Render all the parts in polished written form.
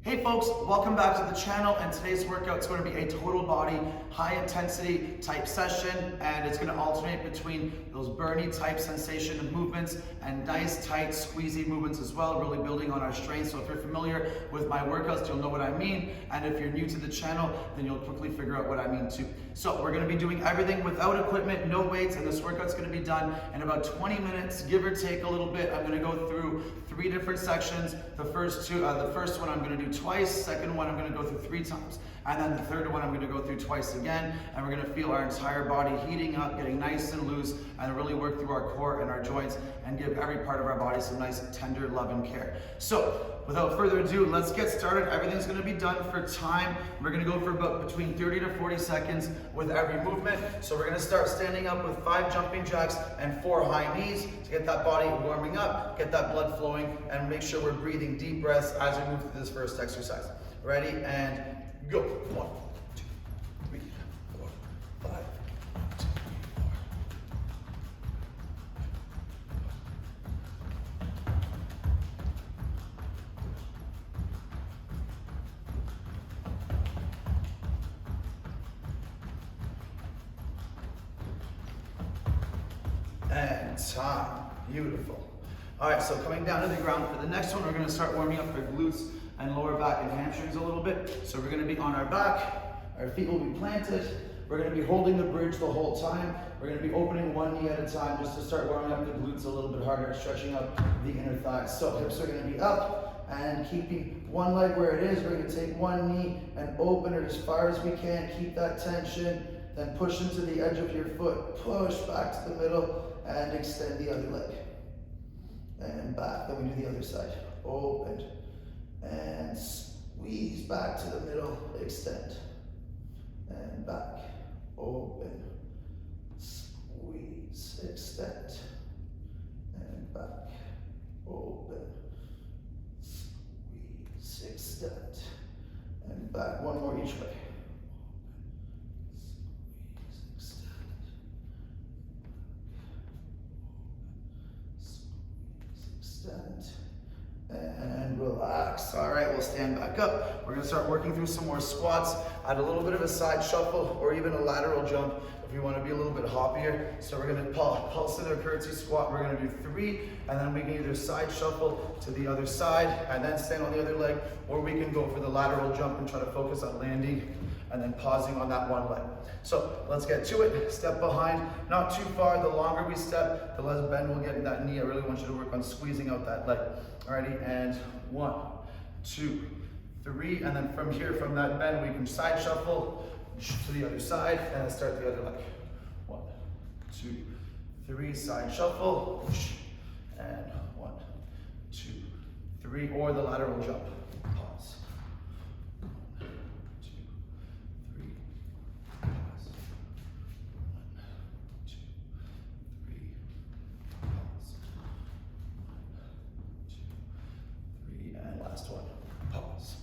Hey folks, welcome back to the channel, and today's workout is going to be a total body, high intensity type session, and it's going to alternate between those burny type sensation of movements and nice tight squeezy movements as well, really building on our strength. So if you're familiar with my workouts, you'll know what I mean, and if you're new to the channel, then you'll quickly figure out what I mean too. So we're going to be doing everything without equipment, no weights, and this workout's going to be done in about 20 minutes, give or take a little bit. I'm going to go through 3 different sections. The first one I'm going to do twice, second one I'm going to go through 3 times, and then the third one I'm going to go through twice again, and we're going to feel our entire body heating up, getting nice and loose, and really work through our core and our joints and give every part of our body some nice tender love and care. So without further ado, let's get started. Everything's going to be done for time. We're going to go for about between 30 to 40 seconds with every movement. So we're going to start standing up with 5 jumping jacks and 4 high knees to get that body warming up, get that blood flowing, and make sure we're breathing deep breaths as we move through this first exercise. Ready? And go. 1, 2, 3, 4, 5, 1, 2, 3, 4. And time. Beautiful. All right, so coming down to the ground for the next one, we're going to start warming up our glutes and lower back and hamstrings a little bit. So we're going to be on our back, our feet will be planted, we're going to be holding the bridge the whole time, we're going to be opening one knee at a time just to start warming up the glutes a little bit harder, stretching out the inner thighs. So hips are going to be up, and keeping one leg where it is, we're going to take one knee and open it as far as we can, keep that tension, then push into the edge of your foot, push back to the middle, and extend the other leg. And back, then we do the other side. Open, and squeeze back to the middle, extend, and back, open, squeeze, extend, and back, open, squeeze, extend, and back. One more each way. Extend and relax. All right, we'll stand back up. We're going to start working through some more squats. Add a little bit of a side shuffle or even a lateral jump if you want to be a little bit hoppier. So we're going to pulse in our curtsy squat. We're going to do 3, and then we can either side shuffle to the other side and then stand on the other leg, or we can go for the lateral jump and try to focus on landing and then pausing on that one leg. So let's get to it. Step behind, not too far. The longer we step, the less bend we'll get in that knee. I really want you to work on squeezing out that leg. Alrighty, and 1, 2, 3, and then from here, from that bend, we can side shuffle to the other side and then start the other leg. 1, 2, 3, side shuffle, and 1, 2, 3, or the lateral jump. Pause. 1, 2, 3, pause. 1, 2, 3, pause. 1, 2, 3, and last one. Pause.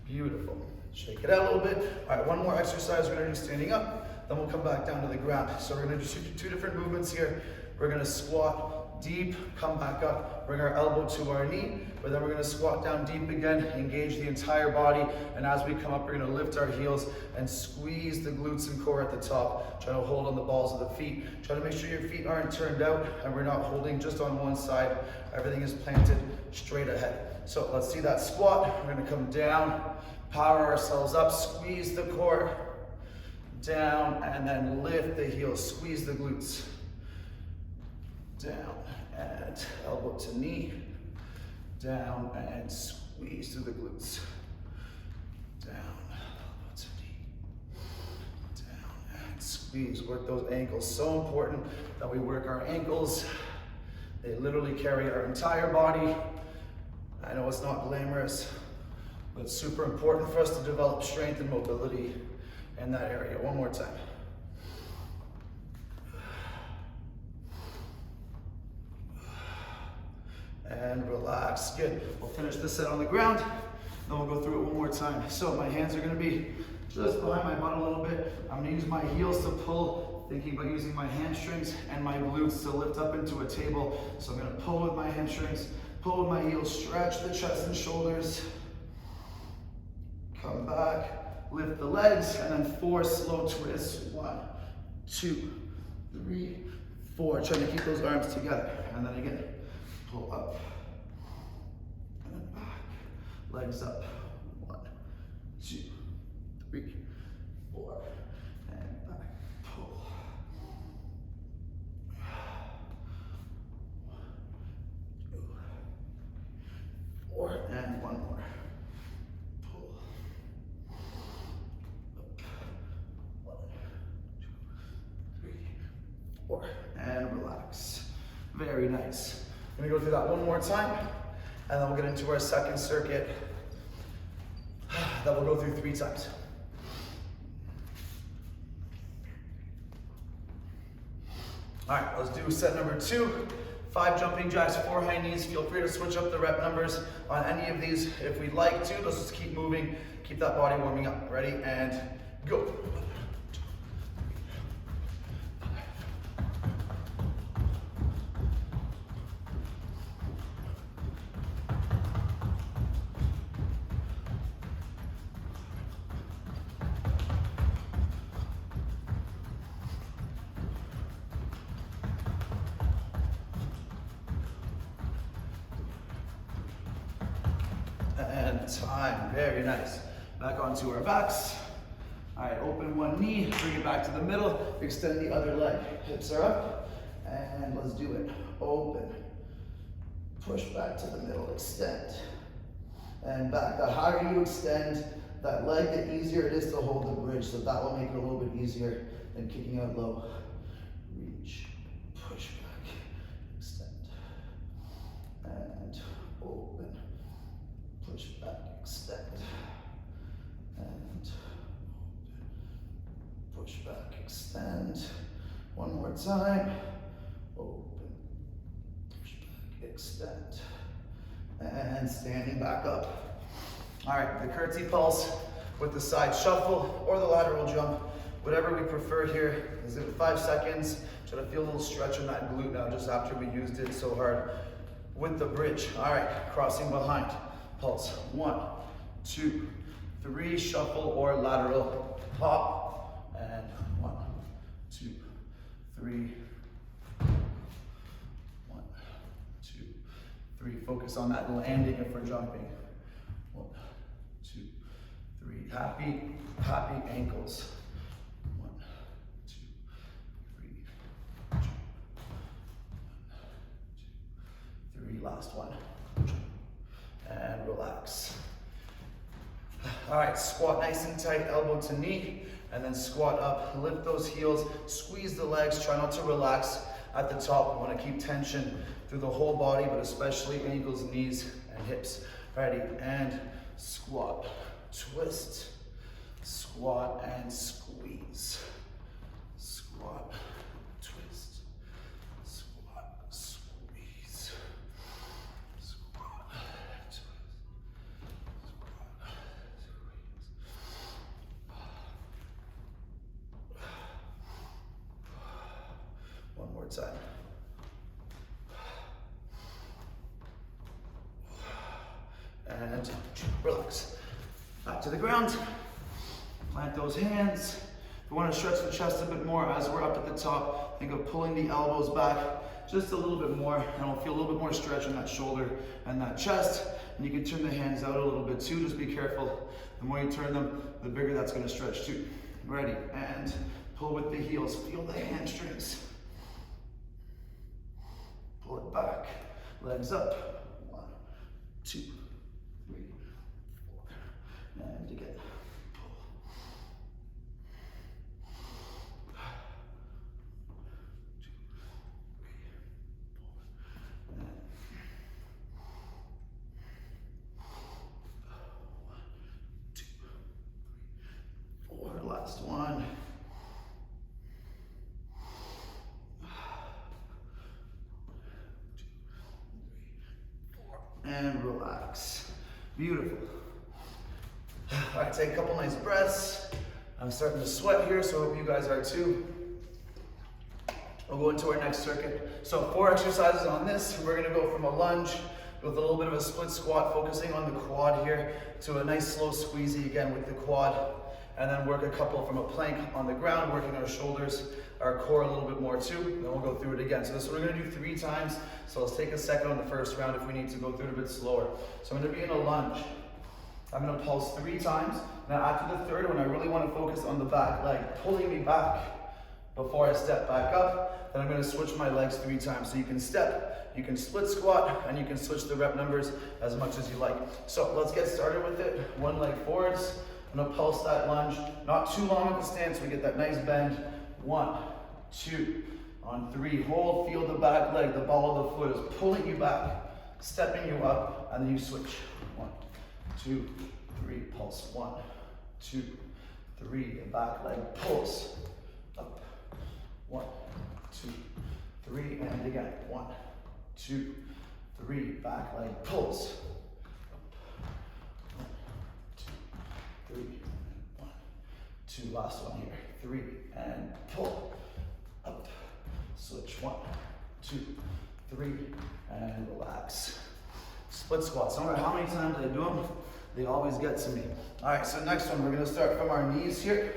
Beautiful. Shake it out a little bit. All right, one more exercise we're going to do standing up, then we'll come back down to the ground. So we're going to do 2 different movements here. We're going to squat deep, come back up, bring our elbow to our knee, but then we're going to squat down deep again, engage the entire body, and as we come up, we're going to lift our heels and squeeze the glutes and core at the top. Try to hold on the balls of the feet. Try to make sure your feet aren't turned out and we're not holding just on one side. Everything is planted straight ahead. So let's see that squat. We're going to come down, power ourselves up, squeeze the core, down, and then lift the heels, squeeze the glutes, down, and elbow to knee, down, and squeeze through the glutes, down, elbow to knee, down, and squeeze. Work those ankles. So important that we work our ankles. They literally carry our entire body. I know it's not glamorous, but it's super important for us to develop strength and mobility in that area. One more time. And relax. Good. We'll finish this set on the ground, then we'll go through it one more time. So my hands are going to be just behind my butt a little bit. I'm going to use my heels to pull, thinking about using my hamstrings and my glutes to lift up into a table. So I'm going to pull with my hamstrings, pull with my heels, stretch the chest and shoulders, come back, lift the legs, and then 4 slow twists. 1, 2, 3, 4. Trying to keep those arms together. And then again, pull up, and then back, legs up. 1, 2, 3, 4, and back, pull. 1, 2, 4, and 1 more. Pull. Up. 1, 2, 3, 4, and relax. Very nice. I'm gonna go through that one more time, and then we'll get into our second circuit that we'll go through 3 times. All right, let's do set number 2. 5 jumping jacks, 4 high knees. Feel free to switch up the rep numbers on any of these if we'd like to. Let's just keep moving, keep that body warming up. Ready, and go. And time, very nice. Back onto our backs. All right, open one knee, bring it back to the middle, extend the other leg. Hips are up, and let's do it. Open, push back to the middle, extend, and back. The higher you extend that leg, the easier it is to hold the bridge, so that will make it a little bit easier than kicking out low. Reach, push back, extend, and open. Push back, extend, and open. Push back, extend. One more time. Open, push back, extend, and standing back up. All right, the curtsy pulse with the side shuffle or the lateral jump, whatever we prefer here. Is it 5 seconds? Try to feel a little stretch in that glute now just after we used it so hard with the bridge. All right, crossing behind. Pulse. 1, 2, 3, shuffle or lateral hop, and 1, 2, 3, 1, 2, 3. Focus on that landing if we're jumping. 1, 2, 3. Happy ankles. 1, 2, 3, 1, 2, 3. Last one. And relax. All right, squat nice and tight, elbow to knee, and then squat up, lift those heels, squeeze the legs, try not to relax at the top. We want to keep tension through the whole body, but especially ankles, knees, and hips. Ready, and squat, twist, squat, and squeeze. Squat, twist, squat, squeeze. One more time. And relax. Back to the ground. Plant those hands. If we want to stretch the chest a bit more as we're up at the top, think of pulling the elbows back just a little bit more, and we'll feel a little bit more stretch in that shoulder and that chest. And you can turn the hands out a little bit too. Just be careful. The more you turn them, the bigger that's going to stretch too. Ready, and pull with the heels. Feel the hamstrings. Pull it back. Legs up. 1, 2, 3, 4. And again. Pull. 2, 3, 4. And 1, 2, 3, 4. Last one. And relax. Beautiful. All right, take a couple nice breaths. I'm starting to sweat here, so I hope you guys are too. We'll go into our next circuit. So 4 exercises on this. We're gonna go from a lunge with a little bit of a split squat, focusing on the quad here to a nice slow squeezy again with the quad. And then work a couple from a plank on the ground, working our shoulders, our core a little bit more too. Then we'll go through it again. So this one we're gonna do 3 times. So let's take a second on the first round if we need to go through it a bit slower. So I'm gonna be in a lunge. I'm gonna pulse 3 times. Now after the third one, I really wanna focus on the back leg, pulling me back before I step back up. Then I'm gonna switch my legs 3 times. So you can step, you can split squat, and you can switch the rep numbers as much as you like. So let's get started with it. 1 leg forwards. I'm gonna pulse that lunge, not too long with the stance, so we get that nice bend. 1, 2, on 3, hold, feel the back leg, the ball of the foot is pulling you back, stepping you up, and then you switch. 1, 2, 3, pulse. 1, 2, 3, the back leg pulls up. 1, 2, 3, and again. 1, 2, 3, back leg pulls. 3, 1, 2, last one here. 3, and pull, up, switch. 1, 2, 3, and relax. Split squats. No matter how many times I do them, they always get to me. All right, so next one, we're gonna start from our knees here.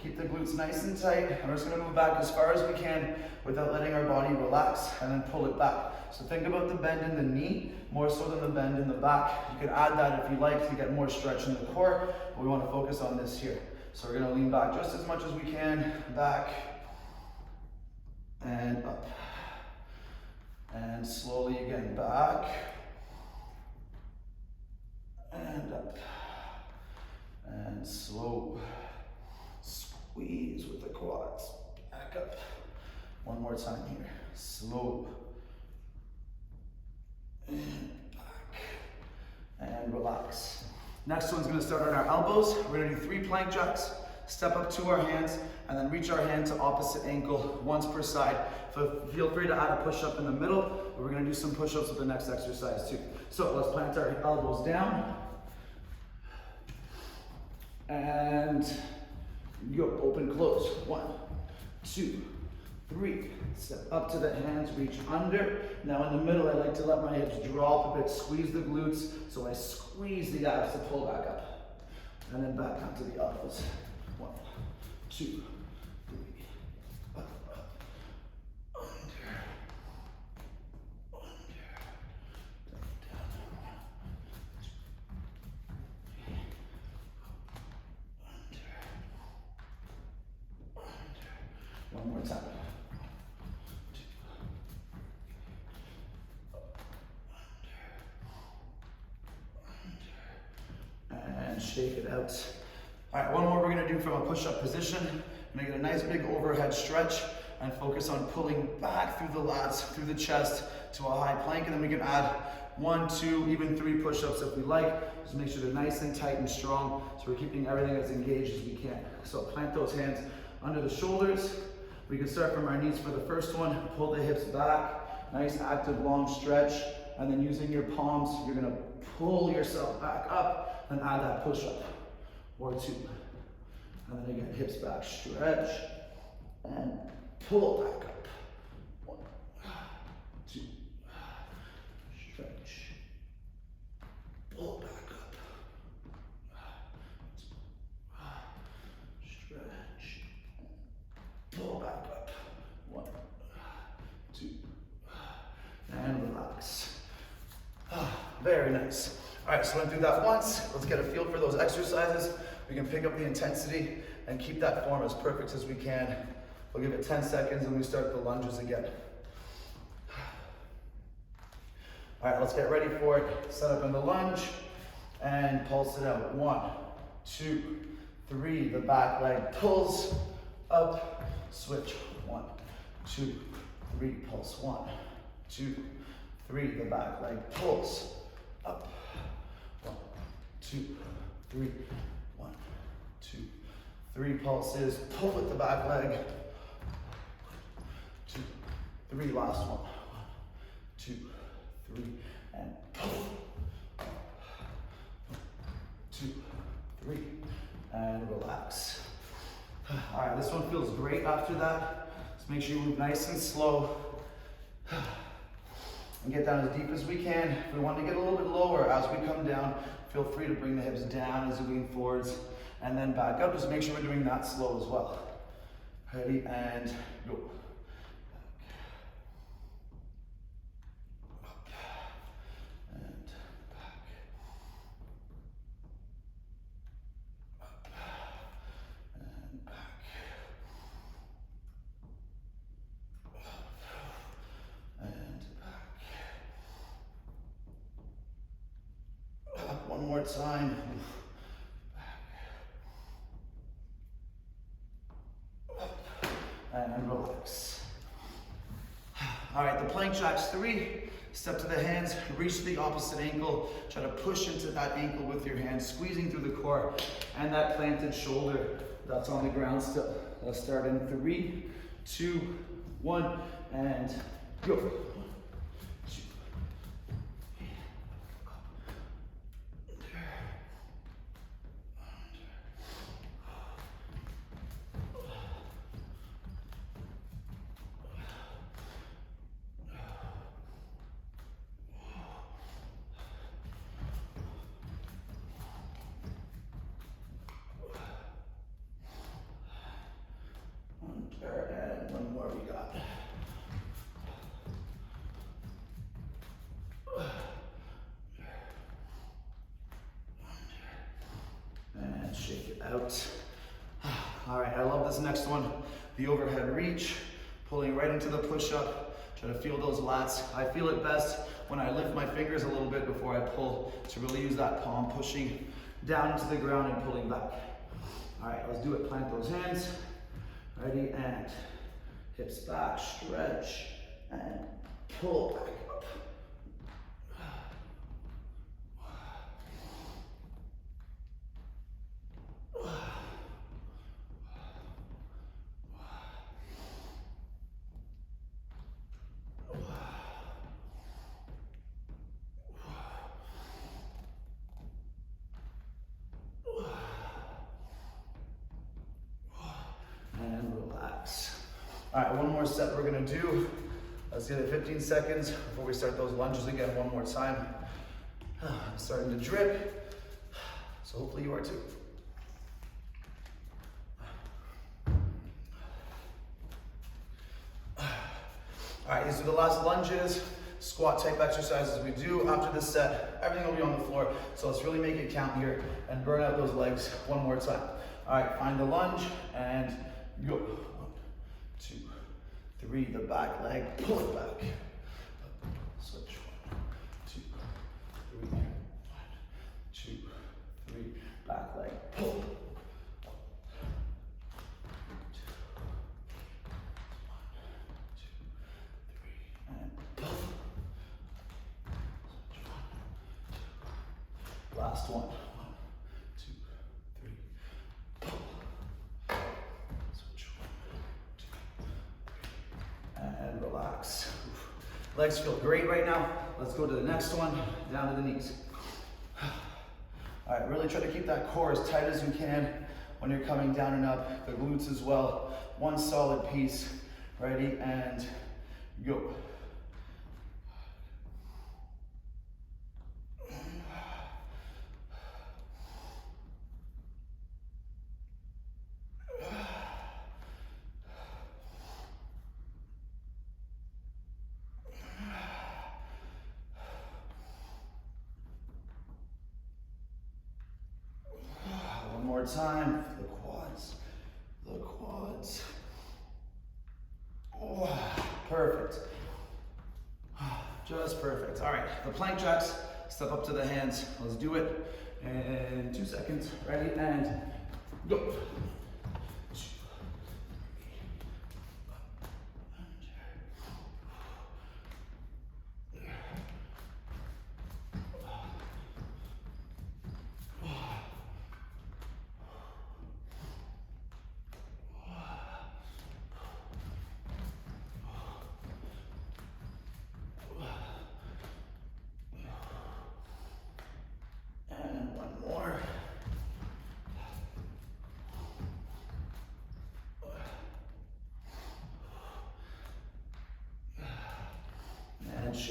Keep the glutes nice and tight. And we're just gonna move back as far as we can without letting our body relax, and then pull it back. So think about the bend in the knee, more so than the bend in the back. You can add that if you like to get more stretch in the core, but we wanna focus on this here. So we're gonna lean back just as much as we can, back, and up. And slowly again, back, and up. And slow, squeeze with the quads, back up. One more time here, slow, and back, and relax. Next one's gonna start on our elbows. We're gonna do 3 plank jacks, step up to our hands, and then reach our hand to opposite ankle once per side. So feel free to add a push-up in the middle, but we're gonna do some push-ups with the next exercise too. So let's plant our elbows down, and go, open, close. 1, 2, 3, step up to the hands, reach under. Now in the middle, I like to let my hips drop a bit, squeeze the glutes, so I squeeze the abs to pull back up. And then back onto the elbows. 1, 2, 3, up, under, one more time. And shake it out. All right, one more we're gonna do from a push-up position. I'm gonna get a nice big overhead stretch and focus on pulling back through the lats, through the chest to a high plank, and then we can add 1, 2, even 3 push-ups if we like. Just make sure they're nice and tight and strong, so we're keeping everything as engaged as we can. So plant those hands under the shoulders. We can start from our knees for the first one, pull the hips back, nice active long stretch, and then using your palms, you're gonna pull yourself back up and add that push-up, or 2. And then again, hips back, stretch, and pull back up. 1, 2, stretch, pull back up, 2, stretch, pull back up. 1, 2, and relax. Very nice. All right, so I'm gonna do that once. Let's get a feel for those exercises. We can pick up the intensity and keep that form as perfect as we can. We'll give it 10 seconds and we start the lunges again. All right, let's get ready for it. Set up in the lunge and pulse it out. 1, 2, 3. The back leg pulls up, switch. 1, 2, 3. Pulse. 1, 2, 3. The back leg pulls up. 1, 2, 3. 1, 2, 3. Pulses. Pull with the back leg. 2, 3. Last one. 1, 2, 3. And pull. 2, 3. And relax. All right, this one feels great after that. Just make sure you move nice and slow. and get down as deep as we can. If we want to get a little bit lower as we come down, feel free to bring the hips down as you lean forwards and then back up. Just make sure we're doing that slow as well. Ready, and go. Up, and back. Up, and back. One more time. And relax. All right, the plank jacks 3. Step to the hands, reach to the opposite ankle. Try to push into that ankle with your hands, squeezing through the core and that planted shoulder that's on the ground still. Let's start in 3, 2, 1, and go. And one more we got. And shake it out. All right, I love this next one. The overhead reach, pulling right into the push-up. Try to feel those lats. I feel it best when I lift my fingers a little bit before I pull to really use that palm, pushing down into the ground and pulling back. All right, let's do it. Plant those hands. Ready, and hips back, stretch, and pull back up. And relax. All right, one more set we're gonna do. Let's get it 15 seconds before we start those lunges again one more time. I'm starting to drip, so hopefully you are too. All right, these are the last lunges, squat type exercises we do. After this set, everything will be on the floor, so let's really make it count here and burn out those legs one more time. All right, find the lunge and go. 1, 2, 3, the back leg, pull it back. Switch. 1, 2, 3. 1, 2, 3, back leg, pull. 1, 2, 3, and pull. Switch. 1, 2. Last one. 1, 2, 3, pull. And relax. Legs feel great right now. Let's go to the next one, down to the knees. All right, really try to keep that core as tight as you can when you're coming down and up, the glutes as well. One solid piece. Ready, and go. More time, the quads, the quads. Oh, perfect. Just perfect. All right, the plank jacks, step up to the hands. Let's do it in 2 seconds. Ready, and go.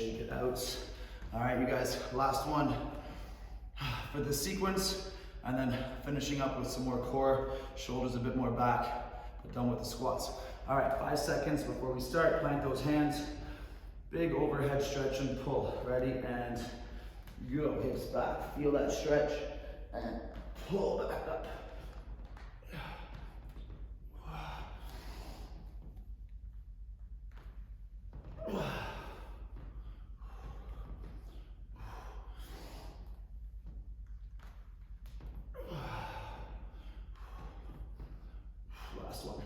shake it out. All right, you guys, last one for this sequence, and then finishing up with some more core, shoulders a bit more back, but done with the squats. All right, 5 seconds before we start. Plant those hands. Big overhead stretch and pull. Ready, and go. Hips back. Feel that stretch, and pull back up. Last one.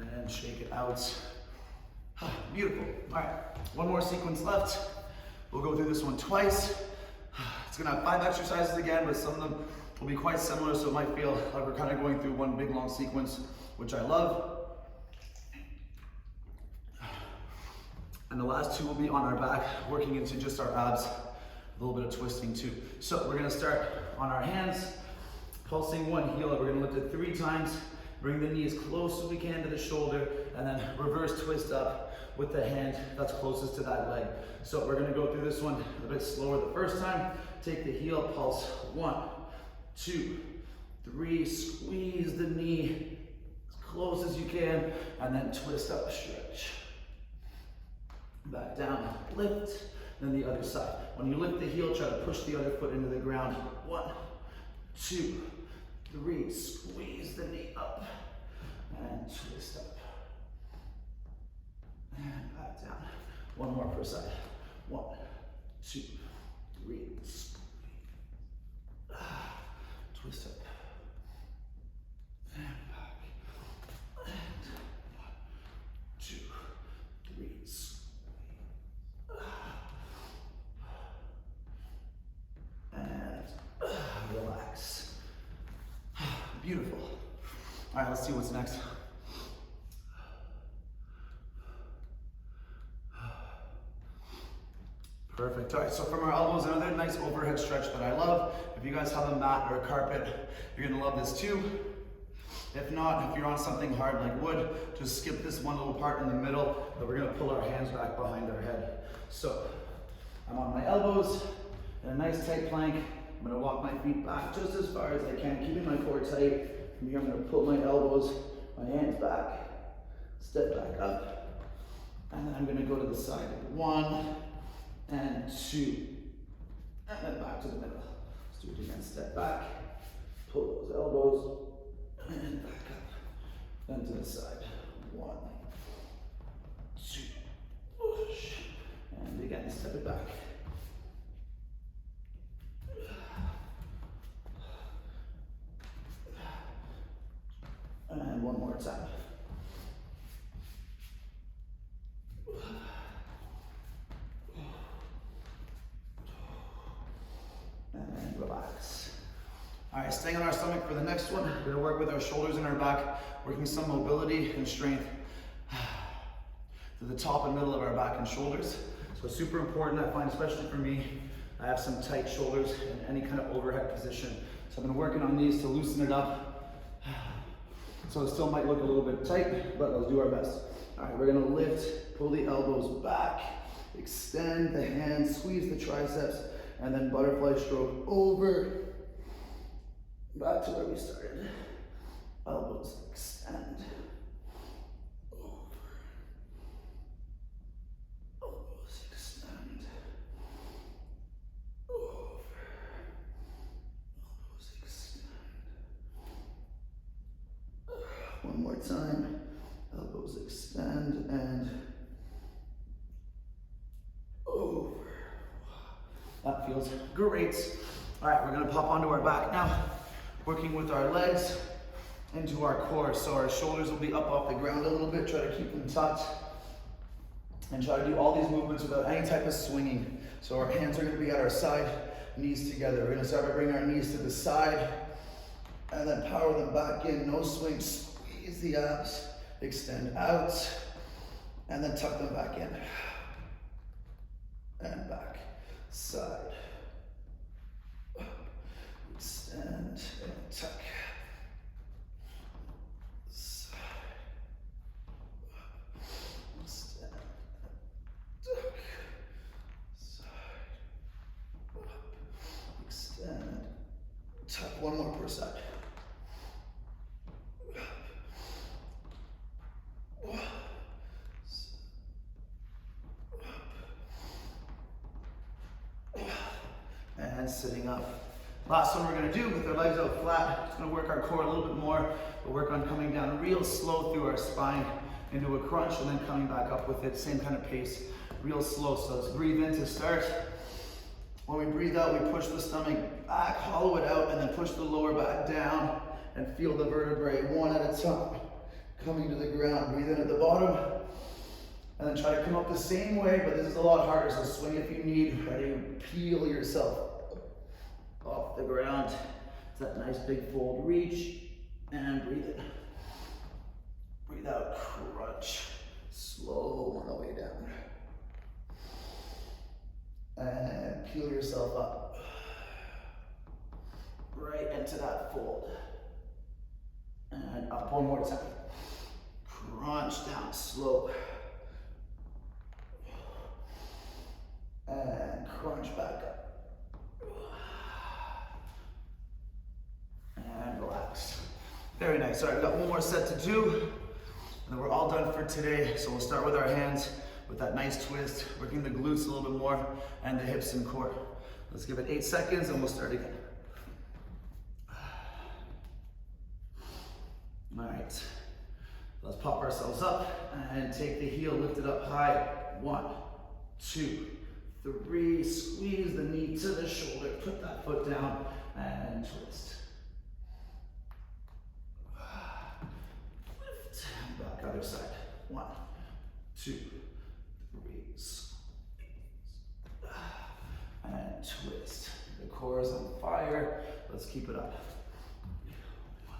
And shake it out. Beautiful. All right, one more sequence left. We'll go through this one twice. It's gonna have 5 exercises again, but some of them will be quite similar, so it might feel like we're kind of going through one big long sequence, which I love. And the last 2 will be on our back, working into just our abs, a little bit of twisting too. So we're gonna start on our hands, pulsing one heel up. We're gonna lift it 3 times, bring the knee as close as we can to the shoulder, and then reverse twist up with the hand that's closest to that leg. So we're gonna go through this one a bit slower the first time. Take the heel, pulse 1, 2, 3, squeeze the knee as close as you can, and then twist up, stretch. Back down, lift, then the other side. When you lift the heel, try to push the other foot into the ground. 1, 2, 3, squeeze the knee up, and twist up. And back down. One more per side. 1, 2, 3, squeeze. Twist up. And back. And 1, 2, 3, squeeze. And relax. Beautiful. All right, let's see what's next. Perfect. All right, so from our elbows, another nice overhead stretch that I love. If you guys have a mat or a carpet, you're gonna love this too. If not, if you're on something hard like wood, just skip this one little part in the middle, but we're gonna pull our hands back behind our head. So I'm on my elbows in a nice tight plank. I'm gonna walk my feet back just as far as I can, keeping my core tight. From here, I'm gonna pull my elbows, my hands back, step back up, and then I'm gonna go to the side. 1 and 2, and then back to the middle. Let's do it again. Step back, pull those elbows, and back up. Then to the side. 1, 2, push, and again, step it back. And one more time. And relax. All right, staying on our stomach for the next one. We're gonna work with our shoulders and our back, working some mobility and strength to the top and middle of our back and shoulders. So it's super important, I find, especially for me. I have some tight shoulders in any kind of overhead position. So I've been working on these to loosen it up. So it still might look a little bit tight, but let's do our best. All right, we're gonna lift, pull the elbows back, extend the hands, squeeze the triceps, and then butterfly stroke over, back to where we started. Elbows extend, over, elbows extend, over, elbows extend. One more time, elbows extend and over. That feels great. All right, we're gonna pop onto our back now, working with our legs into our core. So our shoulders will be up off the ground a little bit, try to keep them tucked, and try to do all these movements without any type of swinging. So our hands are gonna be at our side, knees together. We're gonna start by bringing our knees to the side, and then power them back in, no swing. Squeeze the abs, extend out, and then tuck them back in. And back, side, extend and tuck. and sitting up. Last one we're gonna do with our legs out flat. It's gonna work our core a little bit more. We'll work on coming down real slow through our spine into a crunch and then coming back up with it. Same kind of pace, real slow. So let's breathe in to start. When we breathe out, we push the stomach back, hollow it out, and then push the lower back down and feel the vertebrae one at a time coming to the ground. Breathe in at the bottom and then try to come up the same way, but this is a lot harder, so swing if you need. Ready, peel yourself off the ground. It's that nice big fold. Reach and breathe in. Breathe out, crunch. Slow on the way down. And peel yourself up. Right into that fold. And up one more time. Crunch down, slow. And crunch back up. And relax. Very nice. All right, we've got one more set to do. And then we're all done for today. So we'll start with our hands with that nice twist, working the glutes a little bit more and the hips and core. Let's give it 8 seconds and we'll start again. All right, let's pop ourselves up and take the heel lifted up high. 1, 2, 3, squeeze the knee to the shoulder, put that foot down and twist. Lift, back other side. 1, 2, 3, squeeze, and twist. The core is on fire, let's keep it up. 1,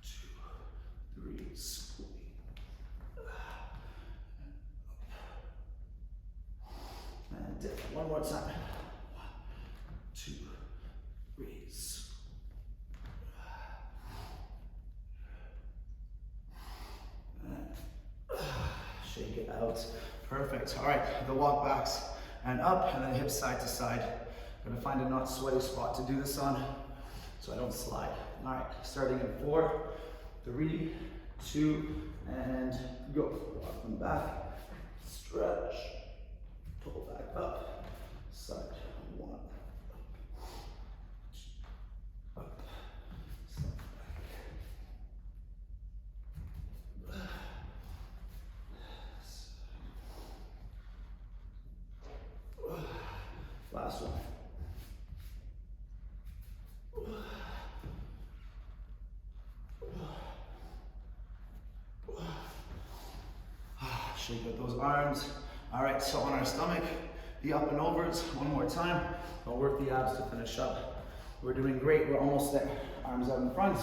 2, 3, squeeze. And dip. One more time. 1, 2, 3. And shake it out. Perfect. All right, the walk backs and up, and then hips side to side. I'm gonna find a not sweaty spot to do this on, so I don't slide. All right, starting in 4, 3, 2, and go. Walk them back. Stretch. Pull back up, side, 1, up, side, back. Last one. Shake out those arms. All right, so on our stomach, the up and overs, one more time. I'll work the abs to finish up. We're doing great, we're almost there. Arms out in front.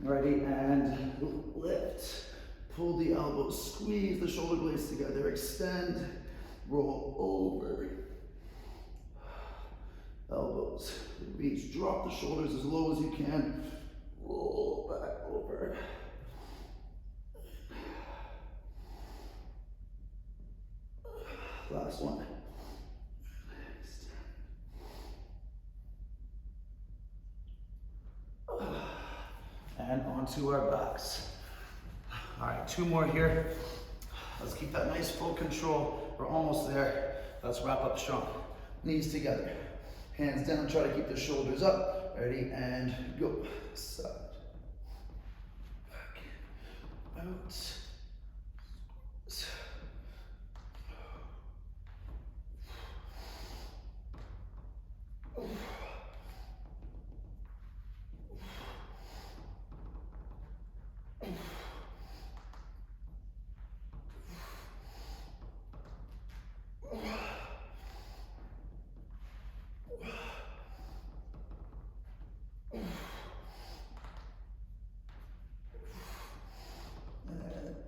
Ready, and lift. Pull the elbows, squeeze the shoulder blades together, extend, roll over. Elbows, reach, drop the shoulders as low as you can. Roll back over. Last one. And onto our backs. All right, 2 more here. Let's keep that nice full control. We're almost there. Let's wrap up strong. Knees together. Hands down, try to keep the shoulders up. Ready, and go. Side. Back. Out.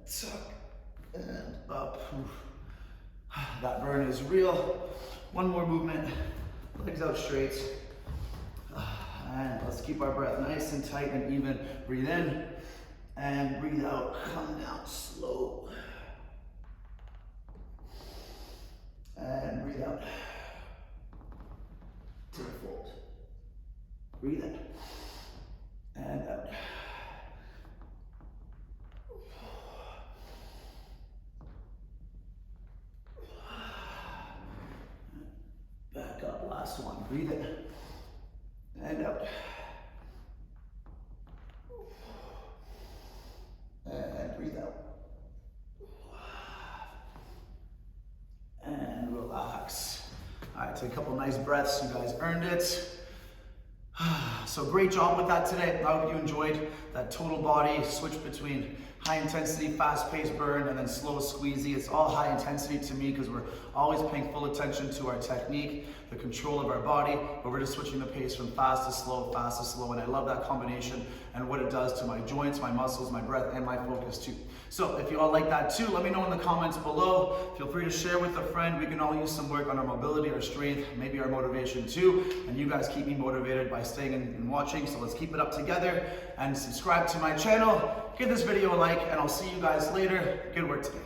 Tuck and up. That burn is real. One more movement. Legs out straight. And let's keep our breath nice and tight and even. Breathe in and breathe out. Come down slow. And breathe out. To the fold. Breathe in and out. Back up, last one. Breathe in and out. And breathe out. And relax. All right, take a couple nice breaths. You guys earned it. So great job with that today. I hope you enjoyed that total body switch between high intensity, fast paced burn, and then slow squeezy. It's all high intensity to me because we're always paying full attention to our technique, the control of our body, but we're just switching the pace from fast to slow, and I love that combination and what it does to my joints, my muscles, my breath, and my focus too. So if you all like that too, let me know in the comments below. Feel free to share with a friend. We can all use some work on our mobility, our strength, maybe our motivation too, and you guys keep me motivated by staying and watching, so let's keep it up together, and subscribe to my channel, give this video a like, and I'll see you guys later. Good work today.